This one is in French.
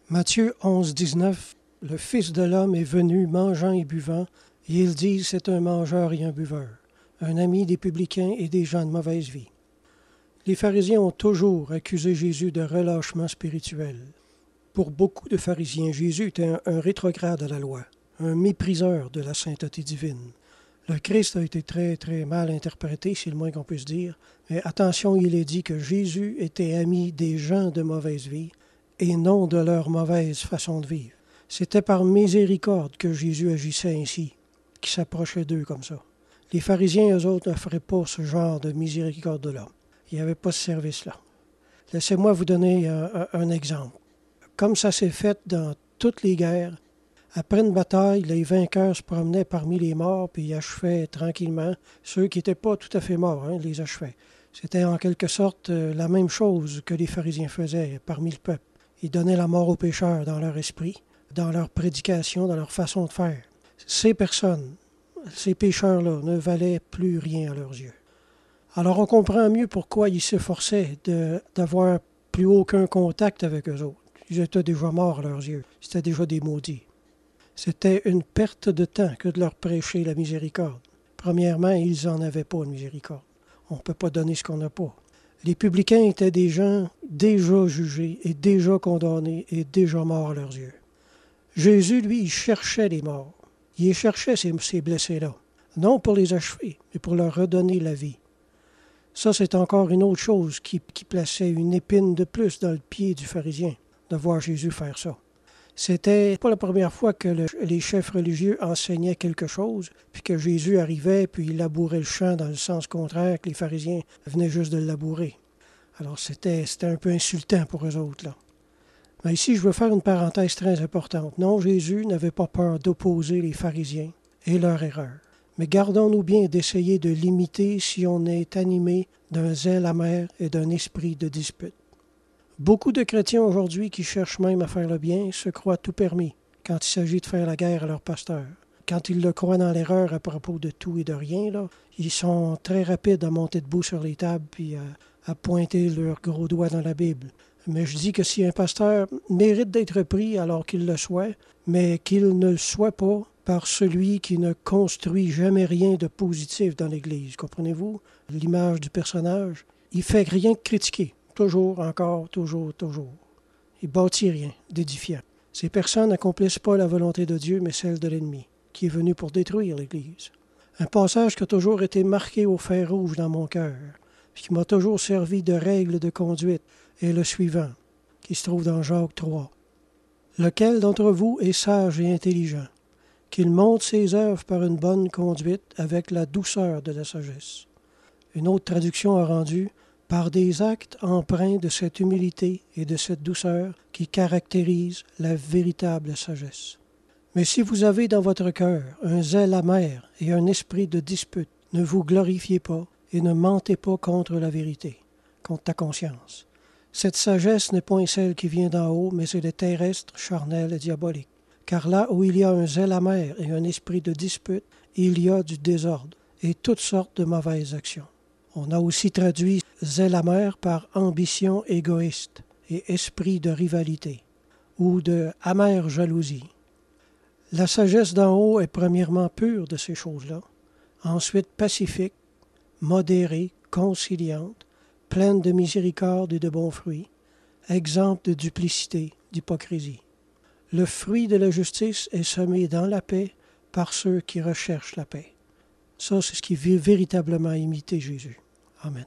Matthieu 11, 19, le Fils de l'homme est venu mangeant et buvant, et ils disent c'est un mangeur et un buveur, un ami des publicains et des gens de mauvaise vie. Les pharisiens ont toujours accusé Jésus de relâchement spirituel. Pour beaucoup de pharisiens, Jésus était un rétrograde à la loi, un mépriseur de la sainteté divine. Le Christ a été très, très mal interprété, c'est le moins qu'on puisse dire. Mais attention, il est dit que Jésus était ami des gens de mauvaise vie et non de leur mauvaise façon de vivre. C'était par miséricorde que Jésus agissait ainsi, qui s'approchait d'eux comme ça. Les pharisiens, eux autres, ne feraient pas ce genre de miséricorde-là. Il n'y avait pas ce service-là. Laissez-moi vous donner un exemple. Comme ça s'est fait dans toutes les guerres, après une bataille, les vainqueurs se promenaient parmi les morts puis ils achevaient tranquillement. Ceux qui n'étaient pas tout à fait morts, les achevaient. C'était en quelque sorte la même chose que les pharisiens faisaient parmi le peuple. Ils donnaient la mort aux pécheurs dans leur esprit, dans leur prédication, dans leur façon de faire. Ces personnes, ces pécheurs-là, ne valaient plus rien à leurs yeux. Alors on comprend mieux pourquoi ils s'efforçaient d'avoir plus aucun contact avec eux autres. Ils étaient déjà morts à leurs yeux. C'était déjà des maudits. C'était une perte de temps que de leur prêcher la miséricorde. Premièrement, ils n'en avaient pas de miséricorde. On ne peut pas donner ce qu'on n'a pas. Les publicains étaient des gens déjà jugés et déjà condamnés et déjà morts à leurs yeux. Jésus, lui, il cherchait les morts. Il cherchait ces blessés-là. Non pour les achever, mais pour leur redonner la vie. Ça, c'est encore une autre chose qui plaçait une épine de plus dans le pied du pharisien, de voir Jésus faire ça. C'était pas la première fois que les chefs religieux enseignaient quelque chose, puis que Jésus arrivait, puis il labourait le champ dans le sens contraire, que les pharisiens venaient juste de le labourer. Alors c'était un peu insultant pour eux autres, là. Mais ici, je veux faire une parenthèse très importante. Non, Jésus n'avait pas peur d'opposer les pharisiens et leur erreur. Mais gardons-nous bien d'essayer de l'imiter si on est animé d'un zèle amer et d'un esprit de dispute. Beaucoup de chrétiens aujourd'hui qui cherchent même à faire le bien se croient tout permis quand il s'agit de faire la guerre à leur pasteur. Quand ils le croient dans l'erreur à propos de tout et de rien, là, ils sont très rapides à monter debout sur les tables puis à pointer leur gros doigt dans la Bible. Mais je dis que si un pasteur mérite d'être pris alors qu'il le soit, mais qu'il ne le soit pas par celui qui ne construit jamais rien de positif dans l'Église, comprenez-vous? L'image du personnage, il fait rien que critiquer. Toujours, encore, toujours, toujours. Il bâtit rien d'édifiant. Ces personnes n'accomplissent pas la volonté de Dieu, mais celle de l'ennemi, qui est venu pour détruire l'Église. Un passage qui a toujours été marqué au fer rouge dans mon cœur, qui m'a toujours servi de règle de conduite, est le suivant, qui se trouve dans Jacques 3. Lequel d'entre vous est sage et intelligent, qu'il montre ses œuvres par une bonne conduite avec la douceur de la sagesse. Une autre traduction a rendu par des actes empreints de cette humilité et de cette douceur qui caractérisent la véritable sagesse. Mais si vous avez dans votre cœur un zèle amer et un esprit de dispute, ne vous glorifiez pas et ne mentez pas contre la vérité, contre ta conscience. Cette sagesse n'est point celle qui vient d'en haut, mais elle est terrestre, charnelle et diabolique. Car là où il y a un zèle amer et un esprit de dispute, il y a du désordre et toutes sortes de mauvaises actions. On a aussi traduit zèle amer par ambition égoïste et esprit de rivalité ou de amère jalousie. La sagesse d'en haut est premièrement pure de ces choses-là, ensuite pacifique, modérée, conciliante, pleine de miséricorde et de bons fruits, exempte de duplicité, d'hypocrisie. Le fruit de la justice est semé dans la paix par ceux qui recherchent la paix. Ça, c'est ce qui veut véritablement imiter Jésus. Amen.